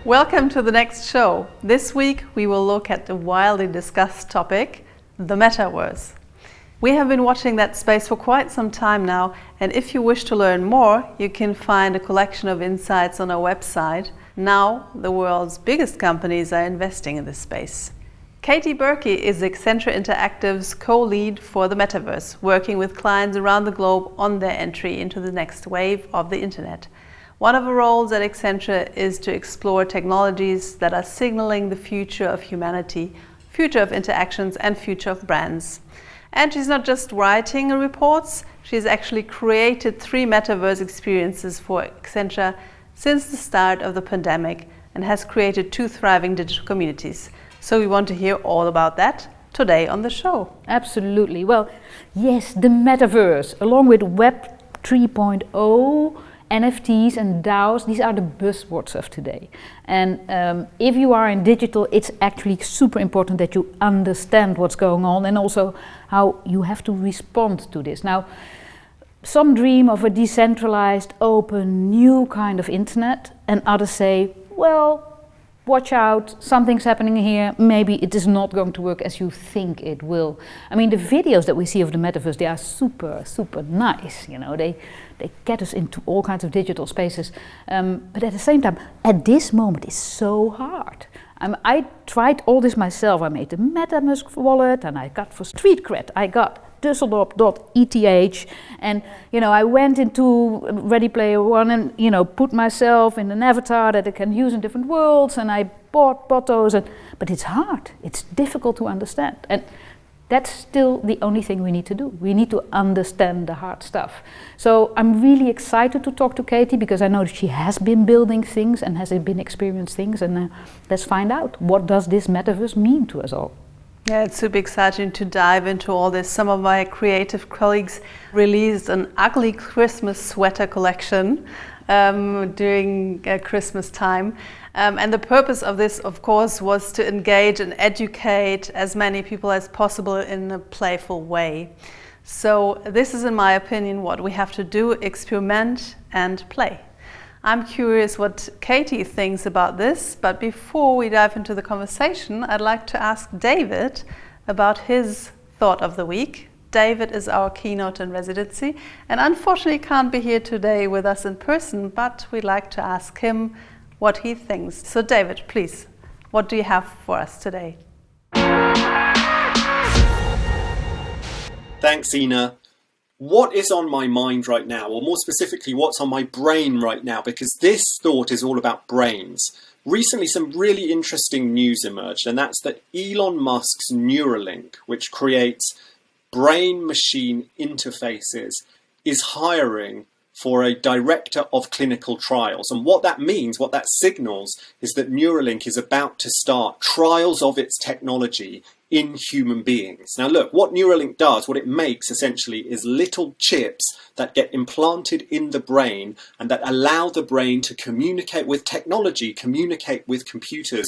Welcome to the next show. This week we will look at the widely discussed topic, the Metaverse. We have been watching that space for quite some time now, and if you wish to learn more, you can find a collection of insights on our website. Now, the world's biggest companies are investing in this space. Katie Burke is Accenture Interactive's co-lead for the Metaverse, working with clients around the globe on their entry into the next wave of the internet. One of her roles at Accenture is to explore technologies that are signaling the future of humanity, future of interactions, and future of brands. And she's not just writing reports, she's actually created 3 metaverse experiences for Accenture since the start of the pandemic and has created 2 thriving digital communities. So we want to hear all about that today on the show. Absolutely. Well, yes, the metaverse, along with Web 3.0, NFTs and DAOs, these are the buzzwords of today. And if you are in digital, it's actually super important that you understand what's going on and also how you have to respond to this. Now, some dream of a decentralized, open, new kind of internet, and others say, well, watch out, something's happening here, maybe it is not going to work as you think it will. I mean, the videos that we see of the metaverse, they are super nice, you know, they get us into all kinds of digital spaces, but at the same time, at this moment, it's so hard. I tried all this myself. I made the MetaMask wallet, and I got for street cred, I got Dusseldorp.eth, and you know, I went into Ready Player One and, you know, put myself in an avatar that I can use in different worlds, and I bought those, but it's hard, it's difficult to understand, and that's still the only thing we need to do. We need to understand the hard stuff. So I'm really excited to talk to Katie because I know that she has been building things and has been experiencing things, and let's find out, what does this metaverse mean to us all? Yeah, it's super exciting to dive into all this. Some of my creative colleagues released an ugly Christmas sweater collection during Christmas time. And the purpose of this, of course, was to engage and educate as many people as possible in a playful way. So this is, in my opinion, what we have to do: experiment and play. I'm curious what Katie thinks about this, but before we dive into the conversation, I'd like to ask David about his thought of the week. David is our keynote in residency and unfortunately can't be here today with us in person, but we'd like to ask him what he thinks. So David, please, what do you have for us today? Thanks, Ina. What is on my mind right now, or more specifically, what's on my brain right now, because this thought is all about brains. Recently, some really interesting news emerged, and that's that Elon Musk's Neuralink, which creates brain-machine interfaces, is hiring for a director of clinical trials. And what that means, what that signals, is that Neuralink is about to start trials of its technology in human beings. Now look, what Neuralink does, what it makes essentially, is little chips that get implanted in the brain and that allow the brain to communicate with technology, communicate with computers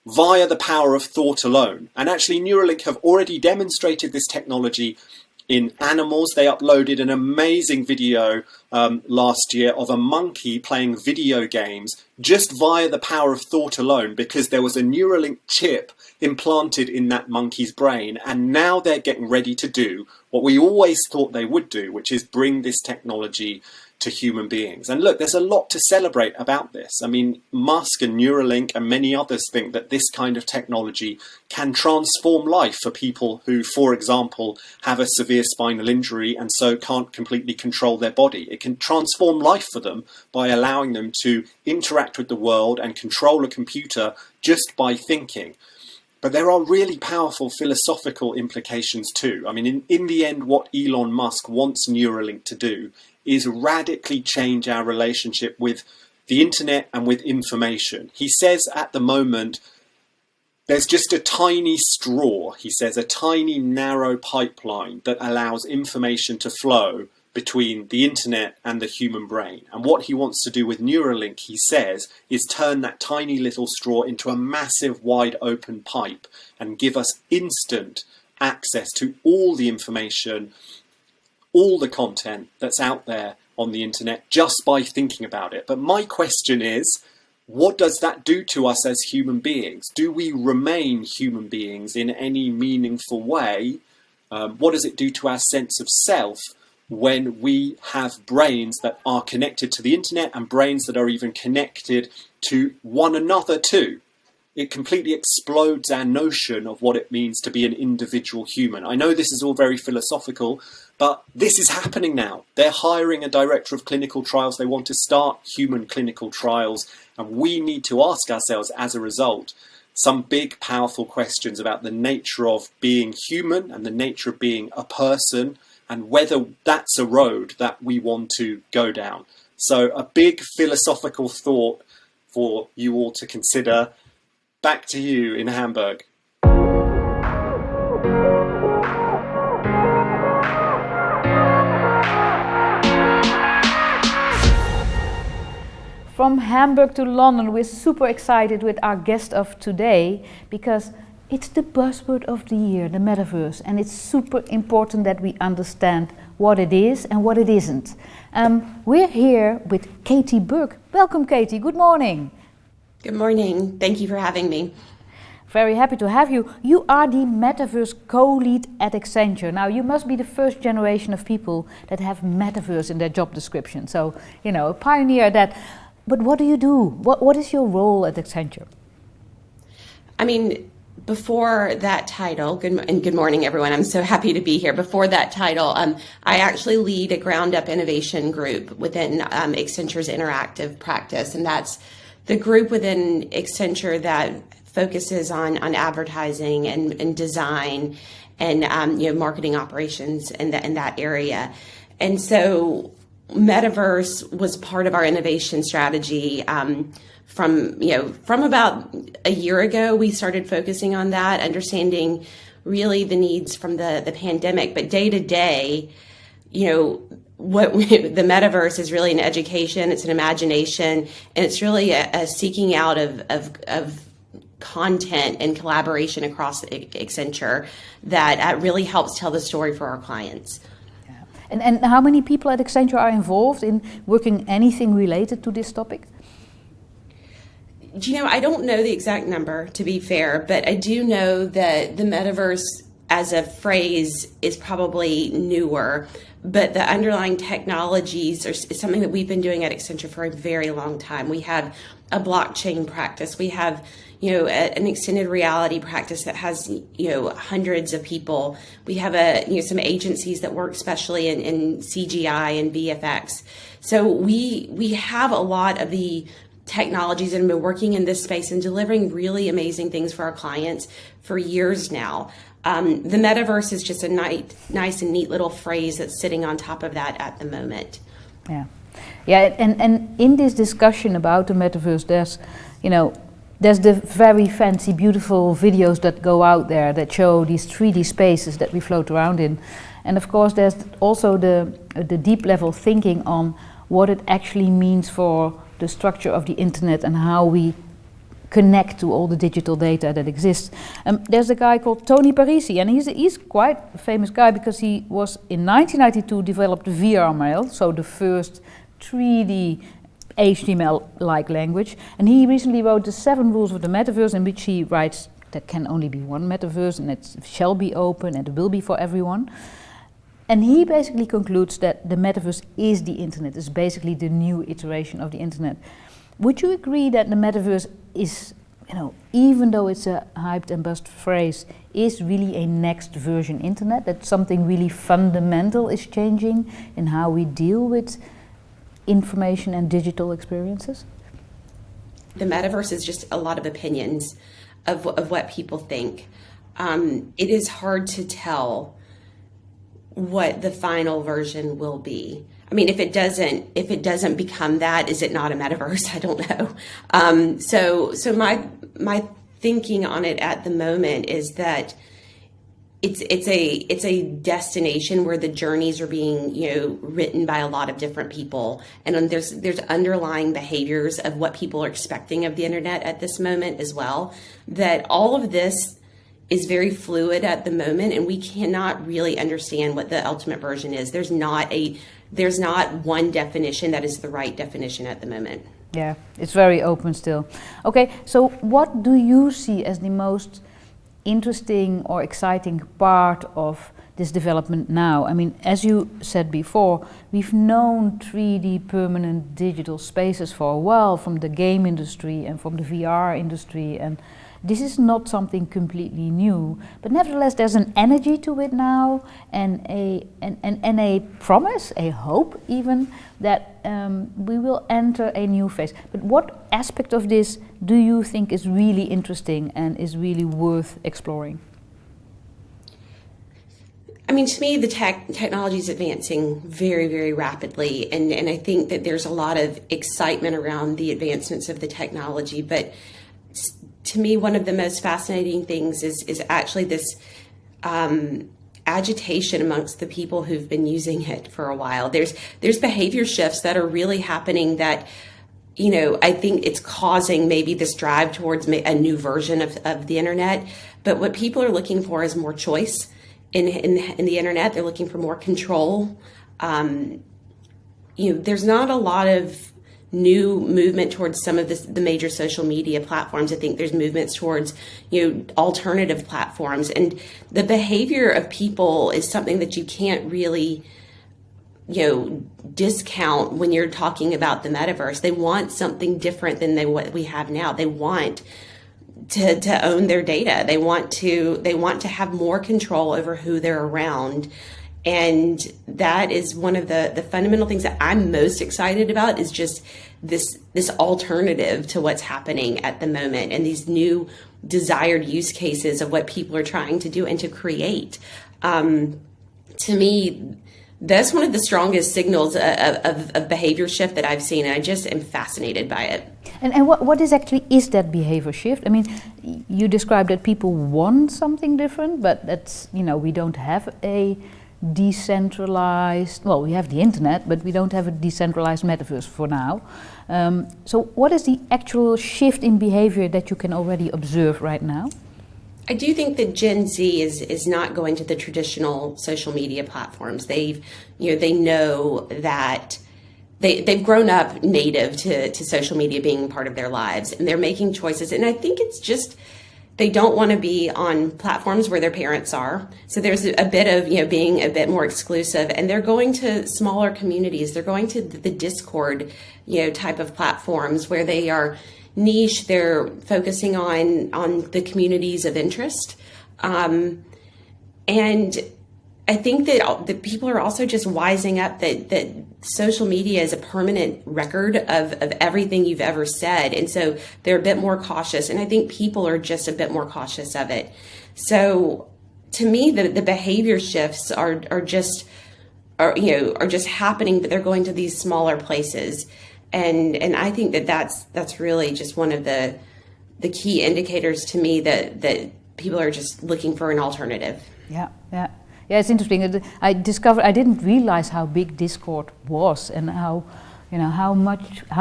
via the power of thought alone. And actually Neuralink have already demonstrated this technology in animals. They uploaded an amazing video last year of a monkey playing video games just via the power of thought alone, because there was a Neuralink chip implanted in that monkey's brain. And now they're getting ready to do what we always thought they would do, which is bring this technology to human beings. And look, there's a lot to celebrate about this. I mean, Musk and Neuralink and many others think that this kind of technology can transform life for people who, for example, have a severe spinal injury and so can't completely control their body. It can transform life for them by allowing them to interact with the world and control a computer just by thinking. But there are really powerful philosophical implications too. I mean, in the end, what Elon Musk wants Neuralink to do is radically change our relationship with the internet and with information. He says at the moment, there's just a tiny straw, he says, a tiny narrow pipeline that allows information to flow between the internet and the human brain. And what he wants to do with Neuralink, he says, is turn that tiny little straw into a massive wide open pipe and give us instant access to all the information, all the content that's out there on the internet just by thinking about it. But my question is, what does that do to us as human beings? Do we remain human beings in any meaningful way? What does it do to our sense of self when we have brains that are connected to the internet and brains that are even connected to one another too? It completely explodes our notion of what it means to be an individual human. I know this is all very philosophical, but this is happening now. They're hiring a director of clinical trials. They want to start human clinical trials. And we need to ask ourselves, as a result, some big, powerful questions about the nature of being human and the nature of being a person, and whether that's a road that we want to go down. So a big philosophical thought for you all to consider. Back to you in Hamburg. From Hamburg to London, we're super excited with our guest of today because it's the buzzword of the year, the metaverse, and it's super important that we understand what it is and what it isn't. We're here with Katie Burke. Welcome, Katie. Good morning. Good morning. Thank you for having me. Very happy to have you. You are the Metaverse co-lead at Accenture. Now, you must be the first generation of people that have Metaverse in their job description. So, a pioneer at that. But what do you do? What is your role at Accenture? I mean, before that title, good morning, everyone. I'm so happy to be here. Before that title, I actually lead a ground-up innovation group within Accenture's interactive practice, and that's the group within Accenture that focuses on advertising and design and marketing operations in that area. And so Metaverse was part of our innovation strategy. From about a year ago, we started focusing on that, understanding really the needs from the pandemic. But day to day, the metaverse is really an education, it's an imagination, and it's really a seeking out of content and collaboration across Accenture that really helps tell the story for our clients. Yeah. And how many people at Accenture are involved in working anything related to this topic? I don't know the exact number, to be fair, but I do know that the metaverse as a phrase is probably newer, but the underlying technologies is something that we've been doing at Accenture for a very long time. We have a blockchain practice. We have, an extended reality practice that has, hundreds of people. We have some agencies that work especially in CGI and VFX. So we have a lot of the technologies that have been working in this space and delivering really amazing things for our clients for years now. The metaverse is just a nice and neat little phrase that's sitting on top of that at the moment. Yeah, and in this discussion about the metaverse, there's the very fancy, beautiful videos that go out there that show these 3D spaces that we float around in, and of course there's also the deep level thinking on what it actually means for the structure of the internet and how we connect to all the digital data that exists. There's a guy called Tony Parisi, and he's quite a famous guy because he was in 1992 developed VRML, so the first 3D HTML-like language. And he recently wrote the 7 rules of the metaverse, in which he writes there can only be one metaverse and it shall be open and it will be for everyone. And he basically concludes that the metaverse is the internet, is basically the new iteration of the internet. Would you agree that the metaverse is, even though it's a hyped and buzzed phrase, is really a next version internet, that something really fundamental is changing in how we deal with information and digital experiences? The metaverse is just a lot of opinions of what people think. It is hard to tell what the final version will be. I mean, if it doesn't become that, is it not a metaverse? I don't know. So my thinking on it at the moment is that it's a destination where the journeys are being written by a lot of different people, and there's underlying behaviors of what people are expecting of the internet at this moment as well. That all of this is very fluid at the moment, and we cannot really understand what the ultimate version is. There's not one definition that is the right definition at the moment. Yeah, it's very open still. Okay, so what do you see as the most interesting or exciting part of this development now? I mean, as you said before, we've known 3D permanent digital spaces for a while from the game industry and from the VR industry, and this is not something completely new, but nevertheless there's an energy to it now and a promise, a hope even, that we will enter a new phase. But what aspect of this do you think is really interesting and is really worth exploring? I mean, to me, the technology is advancing very, very rapidly, and I think that there's a lot of excitement around the advancements of the technology, but to me, one of the most fascinating things is actually this agitation amongst the people who've been using it for a while. There's behavior shifts that are really happening that, you know, I think it's causing maybe this drive towards a new version of the internet. But what people are looking for is more choice in the internet. They're looking for more control. You know, there's not a lot of new movement towards some of the major social media platforms. I think there's movements towards, you know, alternative platforms, and the behavior of people is something that you can't really, you know, discount when you're talking about the metaverse. They want something different than what we have now. They want to own their data. They want to have more control over who they're around. And that is one of the fundamental things that I'm most excited about, is just this alternative to what's happening at the moment, and these new desired use cases of what people are trying to do and to create. To me, that's one of the strongest signals of behavior shift that I've seen, and I just am fascinated by it. And what is that behavior shift? I mean, you described that people want something different, but that's, you know, we don't have a decentralized, well, we have the internet, but we don't have a decentralized metaverse for now. So what is the actual shift in behavior that you can already observe right now? I do think that Gen Z is not going to the traditional social media platforms. They know that they've grown up native to social media being part of their lives, and they're making choices. And I think it's just, they don't want to be on platforms where their parents are. So there's a bit of, you know, being a bit more exclusive, and they're going to smaller communities. They're going to the Discord, you know, type of platforms where they are niche. They're focusing on the communities of interest. And I think that people are also just wising up that social media is a permanent record of everything you've ever said. And so they're a bit more cautious. And I think people are just a bit more cautious of it. So to me, the behavior shifts are just happening, but they're going to these smaller places. And I think that's really just one of the key indicators to me that people are just looking for an alternative. Yeah. Yeah, it's interesting. I didn't realize how big Discord was, and how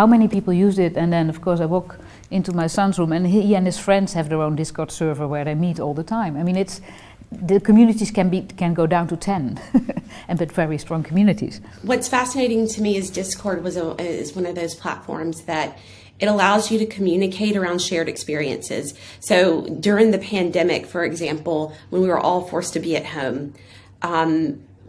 many people used it. And then, of course, I walk into my son's room, and he and his friends have their own Discord server where they meet all the time. I mean, the communities can go down to 10, but very strong communities. What's fascinating to me is Discord is one of those platforms that it allows you to communicate around shared experiences. So during the pandemic, for example, when we were all forced to be at home,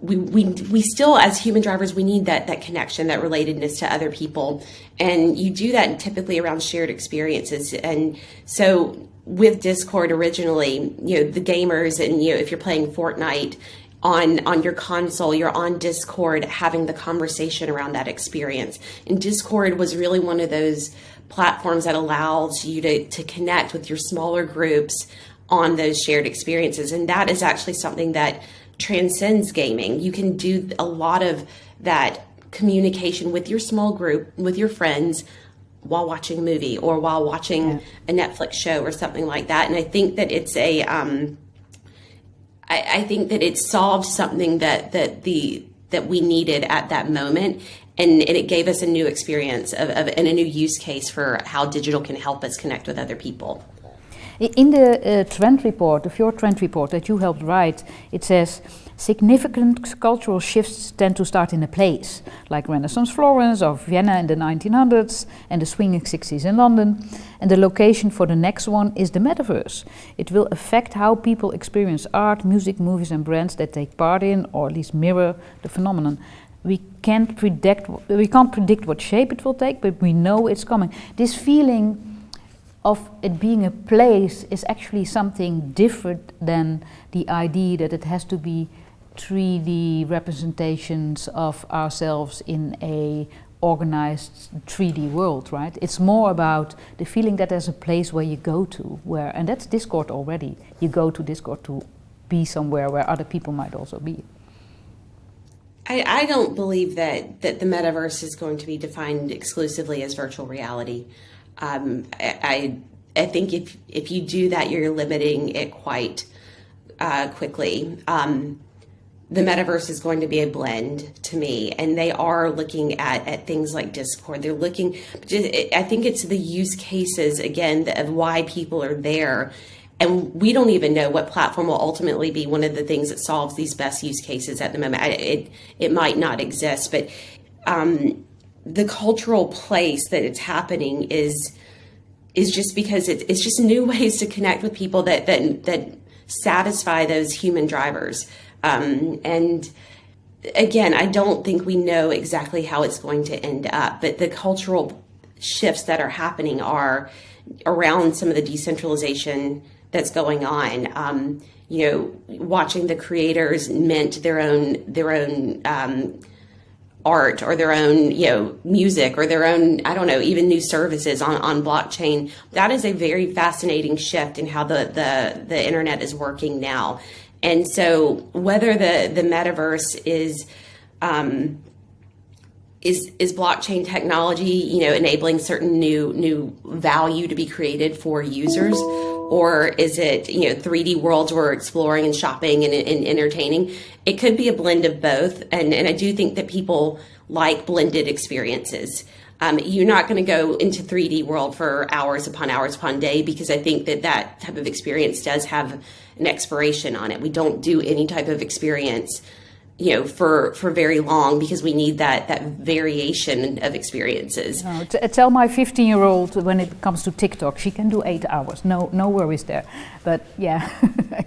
we still, as human drivers, we need that connection, that relatedness to other people. And you do that typically around shared experiences. And so with Discord originally, you know, the gamers, and, you know, if you're playing Fortnite on your console, you're on Discord having the conversation around that experience. And Discord was really one of those platforms that allows you to connect with your smaller groups on those shared experiences. And that is actually something that transcends gaming. You can do a lot of that communication with your small group, with your friends, while watching a movie or while watching a Netflix show or something like that. And I think that it's I think that it solved something that we needed at that moment. And it gave us a new experience and a new use case for how digital can help us connect with other people. In the trend report, the Fjord trend report that you helped write, it says significant cultural shifts tend to start in a place, like Renaissance Florence or Vienna in the 1900s and the swinging 60s in London. And the location for the next one is the metaverse. It will affect how people experience art, music, movies and brands that take part in, or at least mirror, the phenomenon. We can't predict what shape it will take, but we know it's coming. This feeling of it being a place is actually something different than the idea that it has to be 3D representations of ourselves in a organized 3D world, right? It's more about the feeling that there's a place where you go to, and that's Discord already. You go to Discord to be somewhere where other people might also be. I don't believe that the metaverse is going to be defined exclusively as virtual reality. I think if you do that, you're limiting it quite quickly. The metaverse is going to be a blend to me, and they are looking at things like Discord. They're looking, I think it's the use cases, again, of why people are there. And we don't even know what platform will ultimately be one of the things that solves these best use cases at the moment. It might not exist, but the cultural place that it's happening is just because it's just new ways to connect with people that satisfy those human drivers. And again, I don't think we know exactly how it's going to end up, but the cultural shifts that are happening are around some of the decentralization that's going on. Watching the creators mint their own art or their own, music or their own, I don't know, even new services on blockchain. That is a very fascinating shift in how the internet is working now. And so whether the metaverse is blockchain technology, enabling certain new value to be created for users, or is it 3D worlds where we're exploring and shopping and entertaining? It could be a blend of both, and I do think that people like blended experiences. You're not going to go into 3D world for hours upon day, because I think that type of experience does have an expiration on it. We don't do any type of experience for very long, because we need that variation of experiences. Tell my 15-year-old when it comes to TikTok, she can do 8 hours. No worries there. But yeah,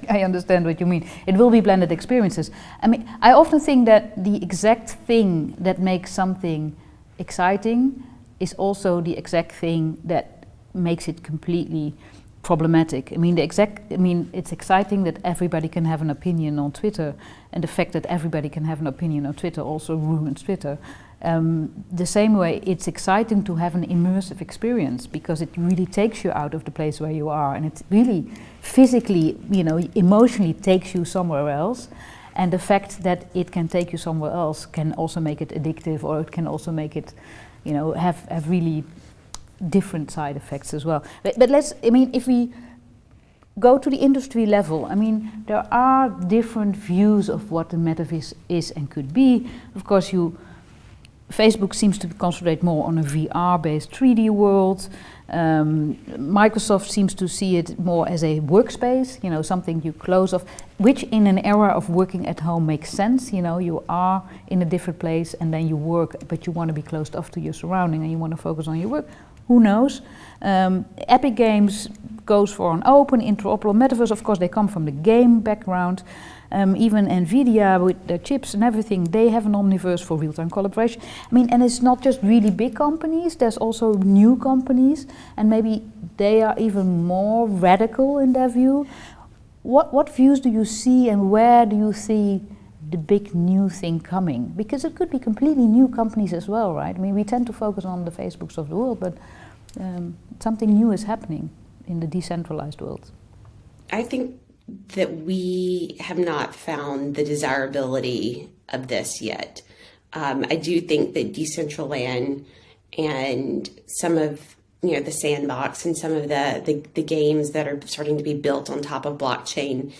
I understand what you mean. It will be blended experiences. I mean, I often think that the exact thing that makes something exciting is also the exact thing that makes it completely problematic. I mean, it's exciting that everybody can have an opinion on Twitter, and the fact that everybody can have an opinion on Twitter also ruins Twitter. The same way, it's exciting to have an immersive experience, because it really takes you out of the place where you are, and it really physically, emotionally takes you somewhere else. And the fact that it can take you somewhere else can also make it addictive, or it can also make it, have really different side effects as well. But if we go to the industry level, there are different views of what the metaverse is and could be. Of course, Facebook seems to concentrate more on a VR-based 3D world. Microsoft seems to see it more as a workspace, something you close off, which in an era of working at home makes sense. You are in a different place and then you work, but you want to be closed off to your surrounding and you want to focus on your work. Who knows? Epic Games goes for an open, interoperable metaverse. Of course, they come from the game background. Even NVIDIA with their chips and everything, they have an omniverse for real-time collaboration. And it's not just really big companies, there's also new companies, and maybe they are even more radical in their view. What views do you see, and where do you see the big new thing coming? Because it could be completely new companies as well, right? We tend to focus on the Facebooks of the world, but something new is happening in the decentralized world. I think that we have not found the desirability of this yet. I do think that Decentraland and some of the sandbox and some of the games that are starting to be built on top of blockchain,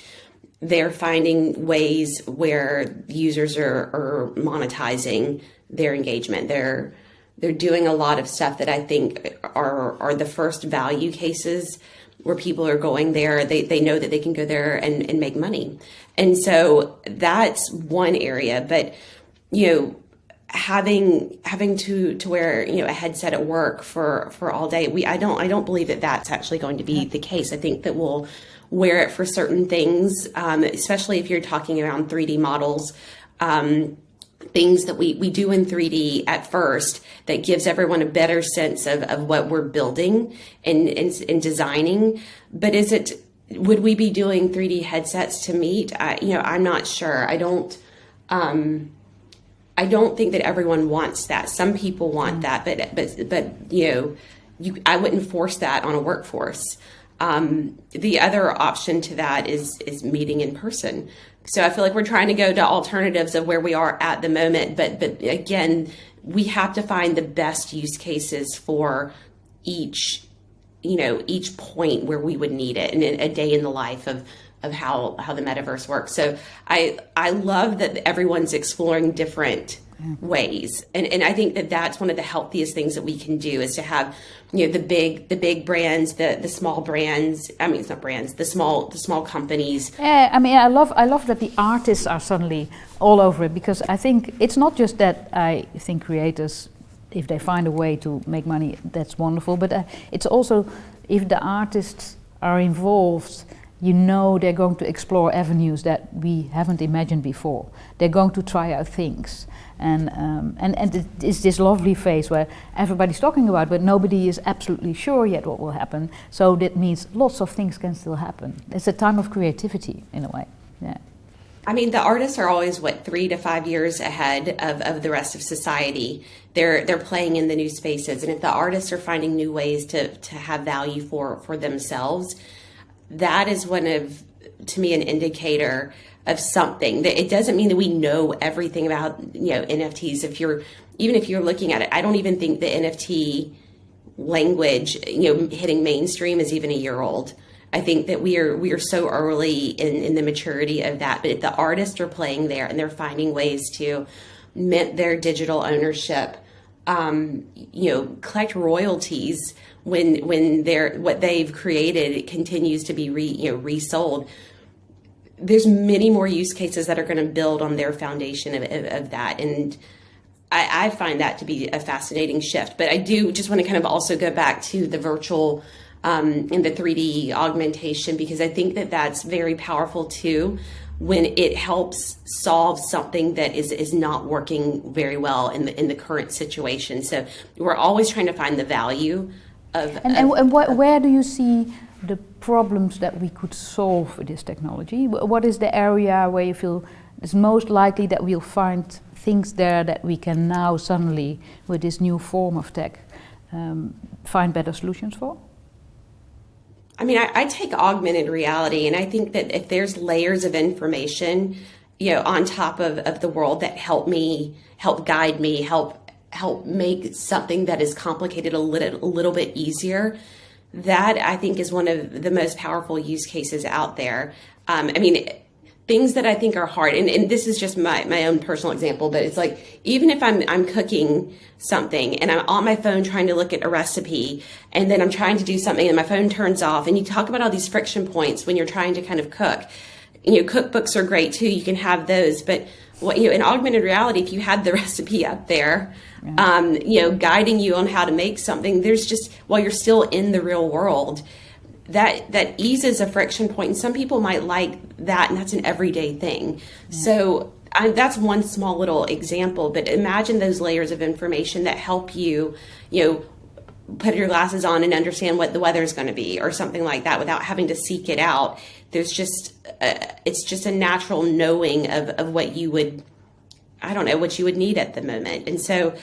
they're finding ways where users are monetizing their engagement. They're doing a lot of stuff that I think are the first value cases where people are going there. They know that they can go there and make money. And so that's one area. But, having to wear, a headset at work for all day, I don't believe that that's actually going to be the case. I think that we'll wear it for certain things, especially if you're talking around 3D models, things that we do in 3D at first that gives everyone a better sense of what we're building and designing. But would we be doing 3D headsets to meet? I'm not sure. I don't think that everyone wants that. Some people want that, but I wouldn't force that on a workforce. The other option to that is meeting in person. So I feel like we're trying to go to alternatives of where we are at the moment, but again, we have to find the best use cases for each point where we would need it, and a day in the life of how the metaverse works. So I love that everyone's exploring different ways, and I think that that's one of the healthiest things that we can do, is to have the big brands, the small brands. I mean, it's not brands, the small companies. Yeah, I love that the artists are suddenly all over it, because I think it's not just that. I think creators, if they find a way to make money, that's wonderful. But it's also, if the artists are involved, they're going to explore avenues that we haven't imagined before. They're going to try out things. And it's this lovely phase where everybody's talking about, but nobody is absolutely sure yet what will happen. So that means lots of things can still happen. It's a time of creativity, in a way. Yeah. I mean, the artists are always 3 to 5 years ahead of the rest of society. They're playing in the new spaces, and if the artists are finding new ways to have value for themselves, that is to me, an indicator of something. That it doesn't mean that we know everything about NFTs. Even if you're looking at it, I don't even think the NFT language hitting mainstream is even a year old. I think that we are so early in the maturity of that. But if the artists are playing there and they're finding ways to mint their digital ownership, collect royalties when what they've created continues to be resold. There's many more use cases that are going to build on their foundation of that. And I find that to be a fascinating shift. But I do just want to kind of also go back to the virtual and the 3D augmentation, because I think that that's very powerful too, when it helps solve something that is not working very well in the current situation. So we're always trying to find the value of... Where do you see the problems that we could solve with this technology? What is the area where you feel it's most likely that we'll find things there that we can now suddenly, with this new form of tech, find better solutions for? I mean, I take augmented reality, and I think that if there's layers of information, on top of the world that help guide me, help make something that is complicated a little bit easier, that I think is one of the most powerful use cases out there. Things that I think are hard, and this is just my own personal example, but it's like, even if I'm cooking something and I'm on my phone trying to look at a recipe, and then I'm trying to do something and my phone turns off, and you talk about all these friction points when you're trying to kind of cook. Cookbooks are great too, you can have those, but in augmented reality, if you had the recipe up there, guiding you on how to make something, there's just, while you're still in the real world, that eases a friction point, and some people might like that, and that's an everyday thing. Yeah. So that's one small little example, but imagine those layers of information that help you, put your glasses on and understand what the weather is going to be, or something like that, without having to seek it out. There's just it's just a natural knowing of what you would, what you would need at the moment, and so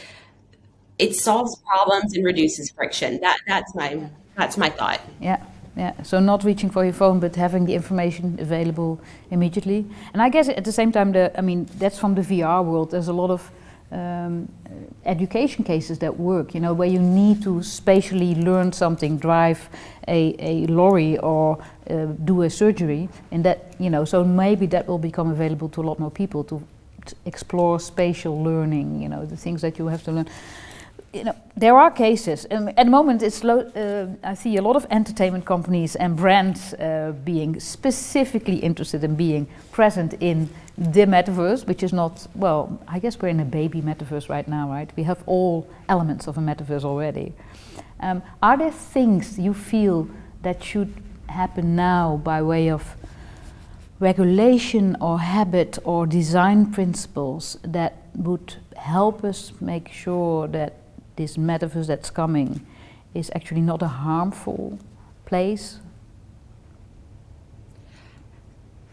it solves problems and reduces friction. That's my thought. Yeah. Yeah, so not reaching for your phone, but having the information available immediately. And I guess at the same time, that's from the VR world. There's a lot of education cases that work, where you need to spatially learn something, drive a lorry, or do a surgery, and that, so maybe that will become available to a lot more people to explore spatial learning, the things that you have to learn. there are cases. At the moment, I see a lot of entertainment companies and brands being specifically interested in being present in the metaverse, which is not, well, I guess we're in a baby metaverse right now, right? We have all elements of a metaverse already. Are there things you feel that should happen now by way of regulation or habit or design principles that would help us make sure that this metaverse that's coming is actually not a harmful place?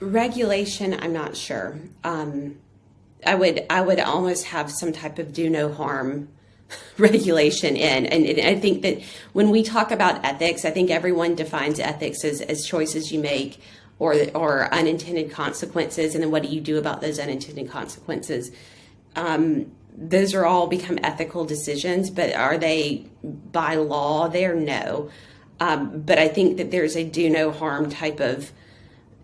Regulation, I'm not sure. I would almost have some type of do no harm regulation in. And I think that when we talk about ethics, I think everyone defines ethics as choices you make or unintended consequences. And then what do you do about those unintended consequences? Those are all become ethical decisions, but are they by law there? No. But I think that there's a do no harm type of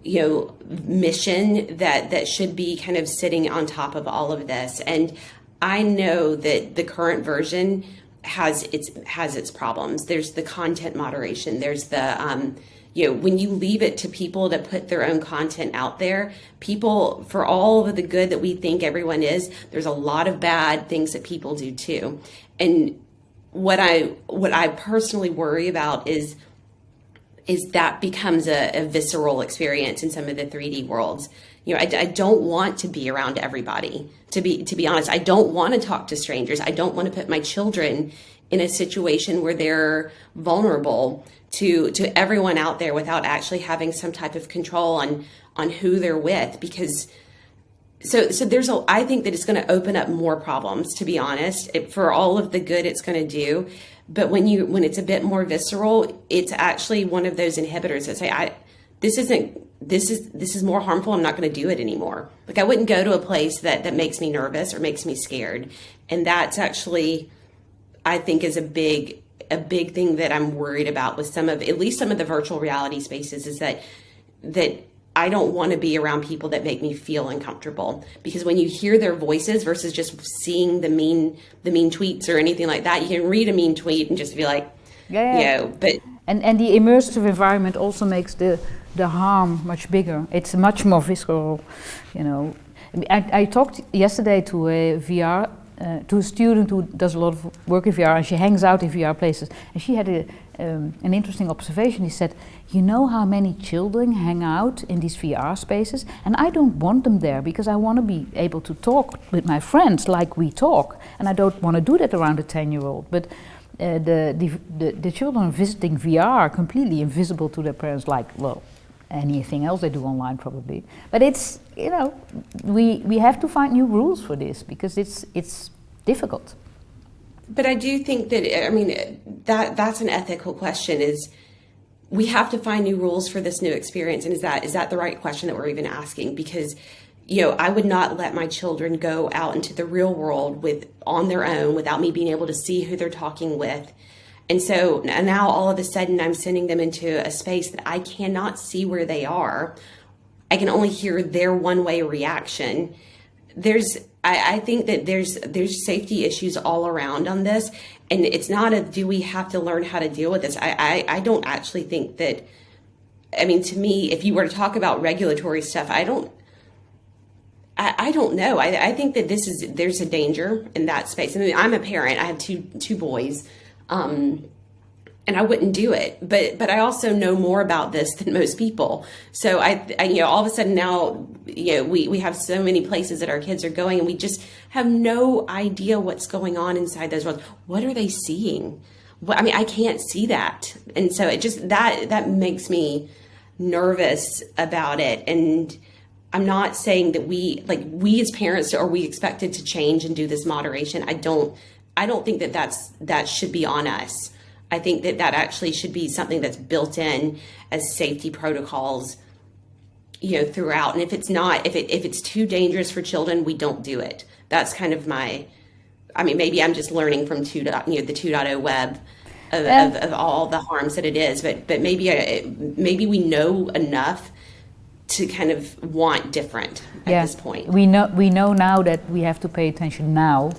mission that should be kind of sitting on top of all of this. And I know that the current version has its problems. There's the content moderation. There's the when you leave it to people to put their own content out there, people, for all of the good that we think everyone is, there's a lot of bad things that people do too. And what I personally worry about is that becomes a visceral experience in some of the 3D worlds. I don't want to be around everybody. To be honest, I don't want to talk to strangers. I don't want to put my children in a situation where they're vulnerable to everyone out there without actually having some type of control on who they're with. Because so I think that it's going to open up more problems, to be honest, for all of the good it's going to do. But when it's a bit more visceral, it's actually one of those inhibitors that say, this is more harmful. I'm not going to do it anymore. Like, I wouldn't go to a place that makes me nervous or makes me scared. And that's actually, I think, is a big thing that I'm worried about with at least some of the virtual reality spaces, is that I don't want to be around people that make me feel uncomfortable, because when you hear their voices versus just seeing the mean tweets or anything like that, you can read a mean tweet and just be like, but and the immersive environment also makes the harm much bigger. It's much more visceral, I talked yesterday to a VR. To a student who does a lot of work in VR, and she hangs out in VR places, and she had an interesting observation. He said, you know how many children hang out in these VR spaces, and I don't want them there because I want to be able to talk with my friends like we talk, and I don't want to do that around a 10-year-old. But the children visiting VR are completely invisible to their parents, like, well, anything else they do online probably. But it's, we have to find new rules for this, because it's difficult. But I do think that, that's an ethical question, is we have to find new rules for this new experience. And is that the right question that we're even asking? Because, I would not let my children go out into the real world on their own without me being able to see who they're talking with. And so now all of a sudden I'm sending them into a space that I cannot see where they are. I can only hear their one-way reaction. I think that there's safety issues all around on this. And it's not do we have to learn how to deal with this? I don't actually think that, to me, if you were to talk about regulatory stuff, I don't know. I think that there's a danger in that space. I'm a parent. I have two boys. And I wouldn't do it, but I also know more about this than most people. So I all of a sudden now, we have so many places that our kids are going, and we just have no idea what's going on inside those worlds. What are they seeing? I can't see that. And so it just, that makes me nervous about it. And I'm not saying that we as parents, are we expected to change and do this moderation? I don't think that should be on us. I think that actually should be something that's built in as safety protocols, throughout. And if it's not, if it's too dangerous for children, we don't do it. That's kind of maybe I'm just learning from the 2.0 web of all the harms that it is, but maybe we know enough to kind of want different at this point. We know now that we have to pay attention now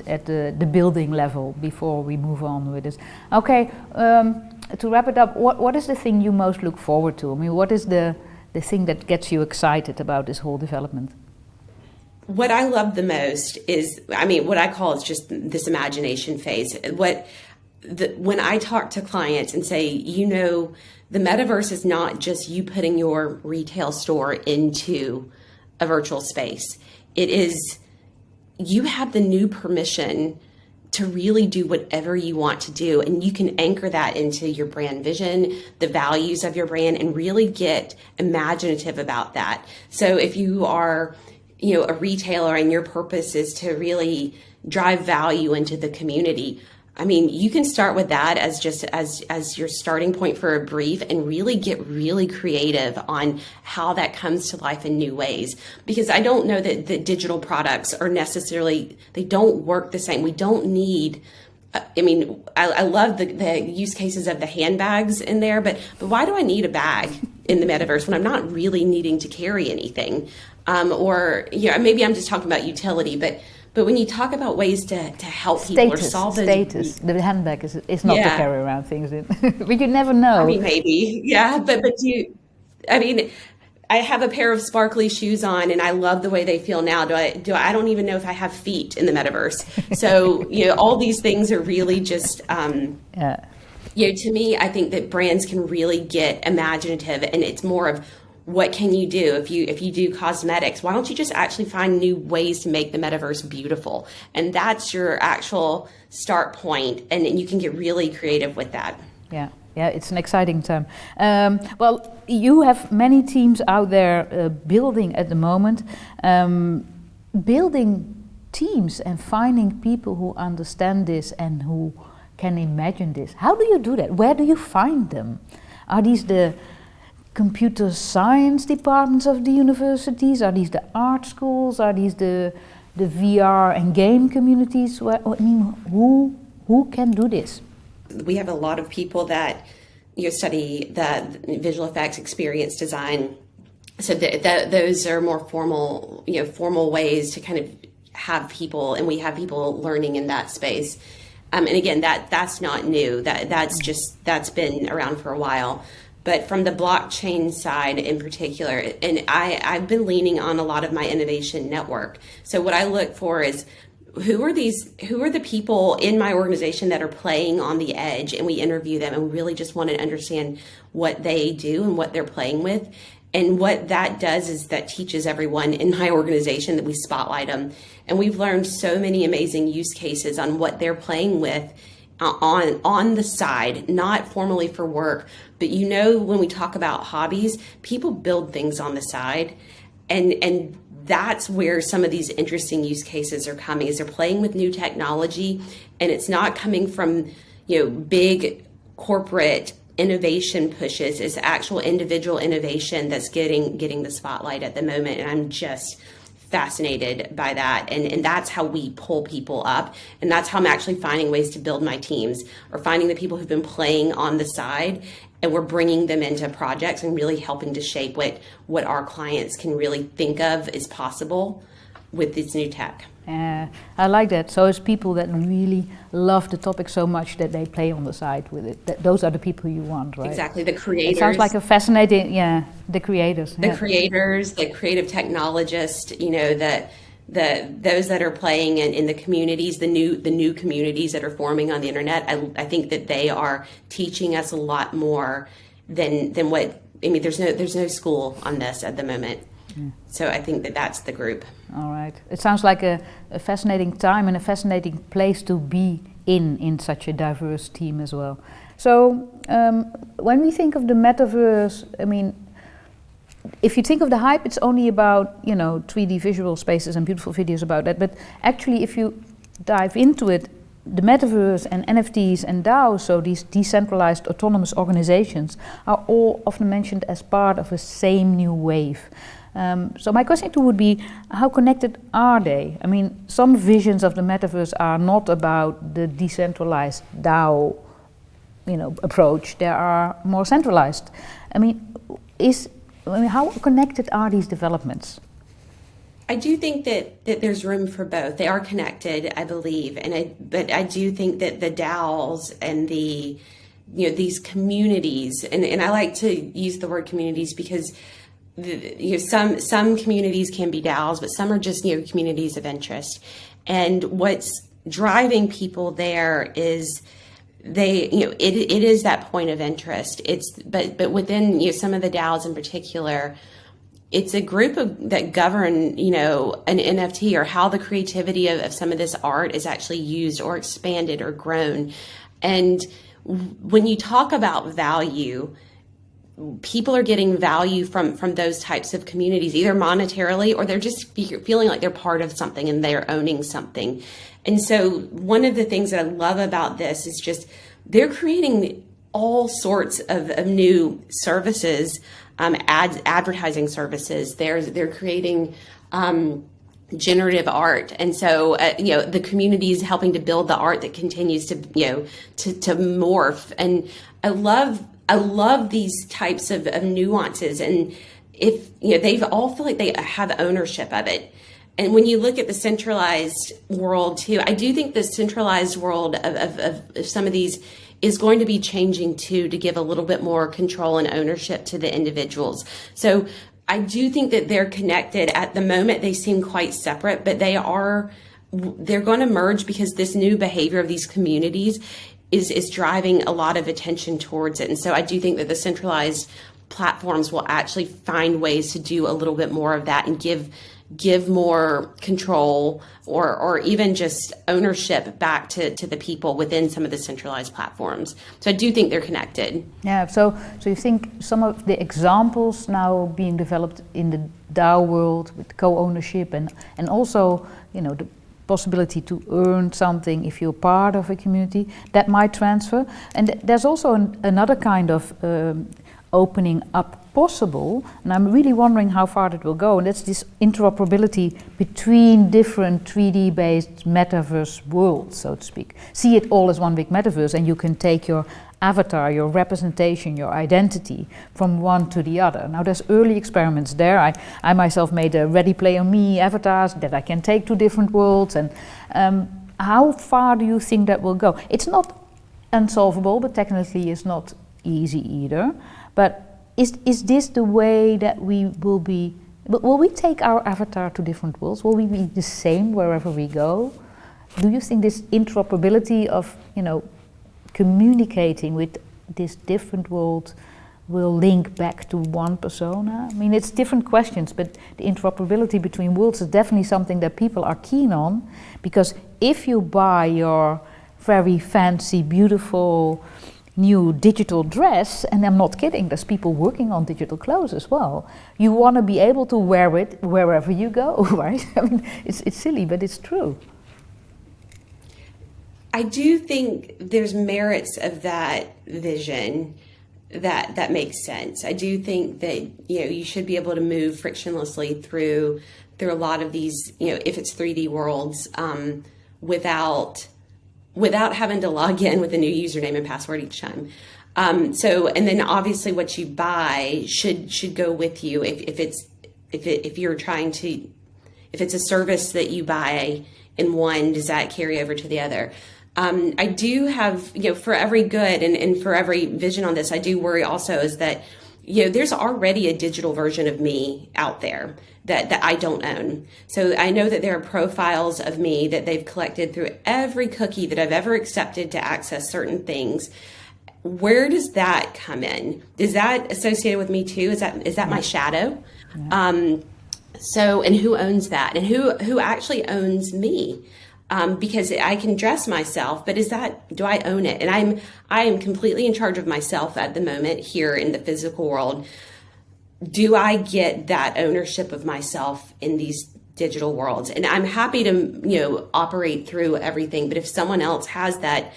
at the building level before we move on with this. Okay, to wrap it up, what is the thing you most look forward to? I mean, what is the thing that gets you excited about this whole development? What I love the most is, what I call is just this imagination phase. When I talk to clients and say, the metaverse is not just you putting your retail store into a virtual space. It is, you have the new permission to really do whatever you want to do. And you can anchor that into your brand vision, the values of your brand, and really get imaginative about that. So if you are, a retailer and your purpose is to really drive value into the community, you can start with that as your starting point for a brief and really get really creative on how that comes to life in new ways. Because I don't know that the digital products are necessarily, they don't work the same. We don't need, I love the use cases of the handbags in there, but why do I need a bag in the metaverse when I'm not really needing to carry anything? Maybe I'm just talking about utility, but when you talk about ways to help people or solve status, the handbag is not to carry around things in, but you never know. Maybe, yeah, but I have a pair of sparkly shoes on, and I love the way they feel now. I don't even know if I have feet in the metaverse. So all these things are really just. To me, I think that brands can really get imaginative, and it's more of, what can you do if you do cosmetics? Why don't you just actually find new ways to make the metaverse beautiful? And that's your actual start point, and you can get really creative with that. Yeah, it's an exciting time. Well, you have many teams out there building at the moment, building teams and finding people who understand this and who can imagine this. How do you do that? Where do you find them? Are these the computer science departments of the universities? Are these the art schools? Are these the VR and game communities? Who can do this? We have a lot of people that study the visual effects, experience design. So those are more formal ways to kind of have people, and we have people learning in that space. And again, that's not new. That's been around for a while. But from the blockchain side in particular, and I've been leaning on a lot of my innovation network. So what I look for is, who are the people in my organization that are playing on the edge, and we interview them, and we really just want to understand what they do and what they're playing with. And what that does is that teaches everyone in my organization that we spotlight them. And we've learned so many amazing use cases on what they're playing with on the side, not formally for work. But when we talk about hobbies, people build things on the side. And that's where some of these interesting use cases are coming, is they're playing with new technology, and it's not coming from, big corporate innovation pushes. It's actual individual innovation that's getting the spotlight at the moment. And I'm just fascinated by that, and that's how we pull people up, and that's how I'm actually finding ways to build my teams, or finding the people who've been playing on the side, and we're bringing them into projects and really helping to shape what our clients can really think of is possible with this new tech. I like that. So it's people that really love the topic so much that they play on the side with it. Those are the people you want, right? Exactly, the creators. It sounds like a fascinating, the creators. The creators, the creative technologists, those that are playing in the communities, the new communities that are forming on the internet. I think that they are teaching us a lot more than what, there's no school on this at the moment. Yeah. So I think that's the group. All right. It sounds like a fascinating time and a fascinating place to be in such a diverse team as well. So when we think of the metaverse, if you think of the hype, it's only about 3D visual spaces and beautiful videos about that. But actually, if you dive into it, the metaverse and NFTs and DAOs, so these decentralized autonomous organizations, are all often mentioned as part of a same new wave. So my question to would be, how connected are they? Some visions of the metaverse are not about the decentralized DAO, approach. They are more centralized. Is I mean, how connected are these developments? I do think that there's room for both. They are connected, I believe, but I do think that the DAOs and the these communities, and I like to use the word communities because some communities can be DAOs, but some are just communities of interest. And what's driving people there is it is that point of interest. But within some of the DAOs in particular, it's a group that govern, an NFT or how the creativity of some of this art is actually used or expanded or grown. And when you talk about value, people are getting value from those types of communities, either monetarily or they're just feeling like they're part of something and they're owning something. And so one of the things that I love about this is just they're creating all sorts of new services, advertising services. They're creating generative art, and so the community is helping to build the art that continues to to morph. And I love these types of nuances, and if they all feel like they have ownership of it. And when you look at the centralized world too, I do think the centralized world of some of these is going to be changing too, to give a little bit more control and ownership to the individuals. So I do think that they're connected. At the moment, they seem quite separate, but they're going to merge because this new behavior of these communities is driving a lot of attention towards it. And so I do think that the centralized platforms will actually find ways to do a little bit more of that and give more control or even just ownership back to the people within some of the centralized platforms. So I do think they're connected. Yeah, so you think some of the examples now being developed in the DAO world with co-ownership and also, the possibility to earn something if you're part of a community, that might transfer. And there's also another kind of opening up possible, and I'm really wondering how far it will go, and that's this interoperability between different 3D-based metaverse worlds, so to speak. See it all as one big metaverse, and you can take your avatar, your representation, your identity from one to the other. Now there's early experiments there. I myself made a Ready Player Me avatars that I can take to different worlds, and how far do you think that will go? It's not unsolvable, but technically it's not easy either. But is this the way that we will be? Will we take our avatar to different worlds? Will we be the same wherever we go? Do you think this interoperability of communicating with this different world will link back to one persona? I mean, it's different questions, but the interoperability between worlds is definitely something that people are keen on, because if you buy your very fancy, beautiful new digital dress, and I'm not kidding, there's people working on digital clothes as well. You want to be able to wear it wherever you go, right? I mean, it's silly, but it's true. I do think there's merits of that vision that makes sense. I do think that you should be able to move frictionlessly through a lot of these, if it's 3D worlds, without having to log in with a new username and password each time. And then obviously what you buy should go with you. If it's a service that you buy in one, does that carry over to the other? I do have, for every good and for every vision on this, I do worry also is that, there's already a digital version of me out there that I don't own. So I know that there are profiles of me that they've collected through every cookie that I've ever accepted to access certain things. Where does that come in? Is that associated with me too? Is that my shadow? Yeah. And who owns that? And who actually owns me? Because I can dress myself, but do I own it? And I am completely in charge of myself at the moment here in the physical world. Do I get that ownership of myself in these digital worlds? And I'm happy to, operate through everything. But if someone else has that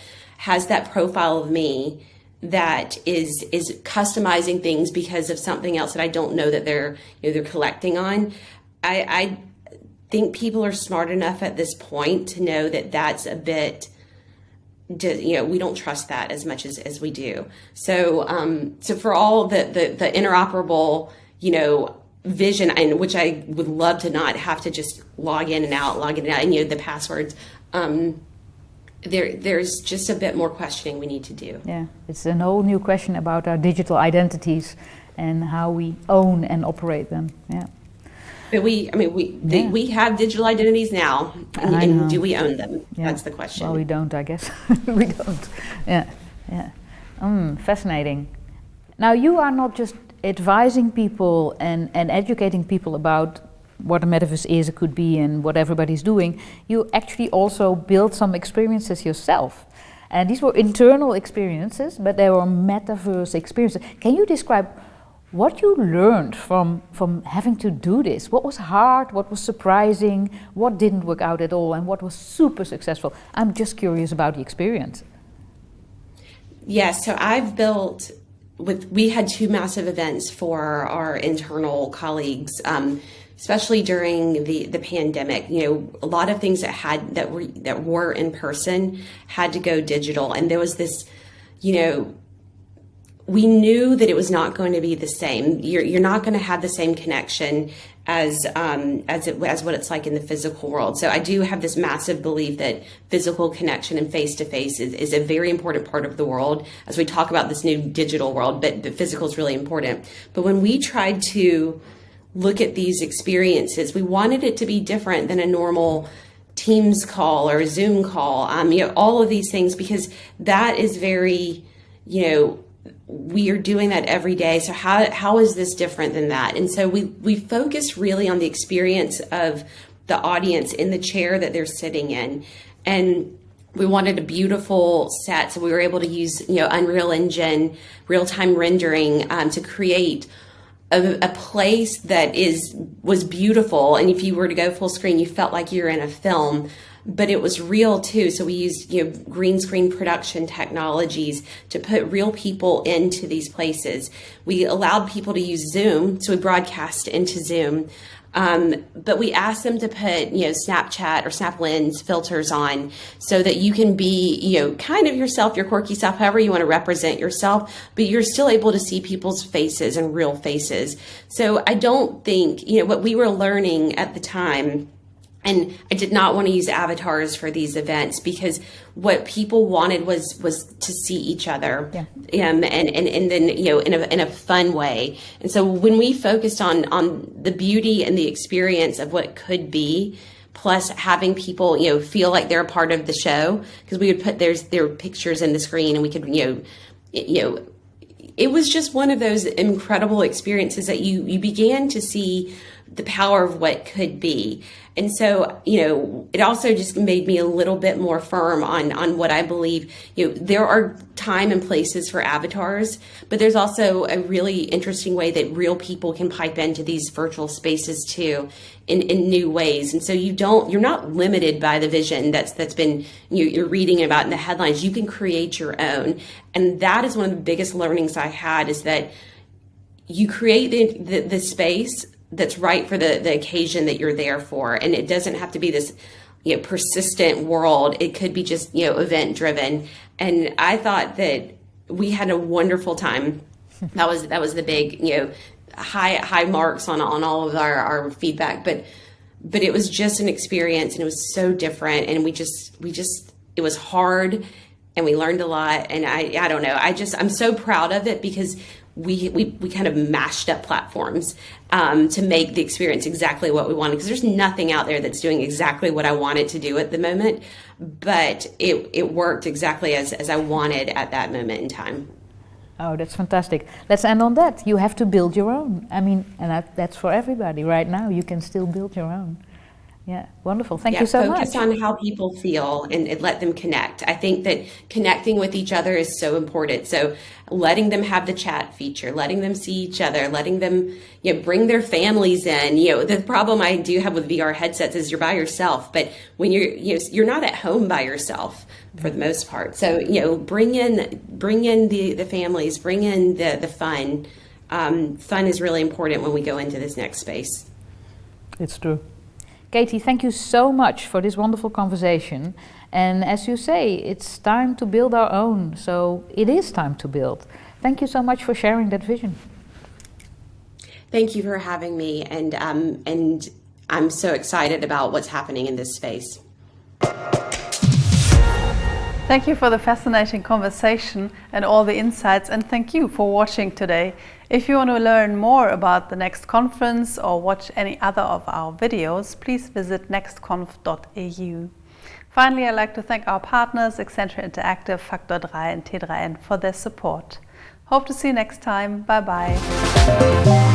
profile of me that is customizing things because of something else that I don't know that they're collecting on, I think people are smart enough at this point to know that that's a bit, we don't trust that as much as we do. So for all the interoperable, vision, and which I would love to not have to just log in and out, and the passwords. There's just a bit more questioning we need to do. Yeah, it's a whole new question about our digital identities and how we own and operate them. Yeah. But we have digital identities now, and do we own them? Yeah. That's the question. Well, we don't, I guess. We don't. Yeah. Fascinating. Now, you are not just advising people and educating people about what a metaverse is, it could be, and what everybody's doing. You actually also built some experiences yourself. And these were internal experiences, but they were metaverse experiences. Can you describe what you learned from having to do this? What was hard, what was surprising, what didn't work out at all, and what was super successful? I'm just curious about the experience. Yes, so I've built, we had 2 massive events for our internal colleagues, especially during the pandemic. A lot of things that were in person had to go digital, and there was this, we knew that it was not going to be the same. You're not going to have the same connection as what it's like in the physical world. So I do have this massive belief that physical connection and face-to-face is a very important part of the world as we talk about this new digital world, but the physical is really important. But when we tried to look at these experiences, we wanted it to be different than a normal Teams call or a Zoom call, all of these things, because that is very, we are doing that every day. So how is this different than that? And so we focused really on the experience of the audience in the chair that they're sitting in. And we wanted a beautiful set. So we were able to use, Unreal Engine, real-time rendering to create a place that was beautiful. And if you were to go full screen, you felt like you're in a film. But it was real too. So we used, green screen production technologies to put real people into these places. We allowed people to use Zoom. So we broadcast into Zoom. But we asked them to put, Snapchat or Snap Lens filters on so that you can be, kind of yourself, your quirky self, however you want to represent yourself, but you're still able to see people's faces and real faces. So I don't think, what we were learning at the time, and I did not want to use avatars for these events because what people wanted was to see each other, and then in a fun way. And so when we focused on the beauty and the experience of what could be, plus having people feel like they're a part of the show, because we would put their pictures in the screen, and we could it was just one of those incredible experiences that you began to see the power of what could be. And so, it also just made me a little bit more firm on what I believe. There are time and places for avatars, but there's also a really interesting way that real people can pipe into these virtual spaces too in new ways. And so you're not limited by the vision that's been, you're reading about in the headlines. You can create your own. And that is one of the biggest learnings I had, is that you create the space that's right for the occasion that you're there for. And it doesn't have to be this, persistent world. It could be just, event driven. And I thought that we had a wonderful time. That was the big, high marks on all of our feedback, but it was just an experience, and it was so different. And we just, it was hard, and we learned a lot. And I don't know, I'm so proud of it, because we kind of mashed up platforms to make the experience exactly what we wanted, because there's nothing out there that's doing exactly what I wanted to do at the moment, but it worked exactly as I wanted at that moment in time. Oh, that's fantastic. Let's end on that. You have to build your own. And that's for everybody right now. You can still build your own. Yeah, wonderful. Thank you so much. Focus on how people feel and let them connect. I think that connecting with each other is so important. So letting them have the chat feature, letting them see each other, letting them bring their families in. The problem I do have with VR headsets is you're by yourself, but when you're not at home by yourself for the most part. So bring in the families, bring in the fun. Fun is really important when we go into this next space. It's true. Katie, thank you so much for this wonderful conversation. And as you say, it's time to build our own. So it is time to build. Thank you so much for sharing that vision. Thank you for having me, and I'm so excited about what's happening in this space. Thank you for the fascinating conversation and all the insights, and thank you for watching today. If you want to learn more about the next conference or watch any other of our videos, please visit nextconf.eu. Finally, I'd like to thank our partners Accenture Interactive, Factor3 and T3N for their support. Hope to see you next time. Bye bye.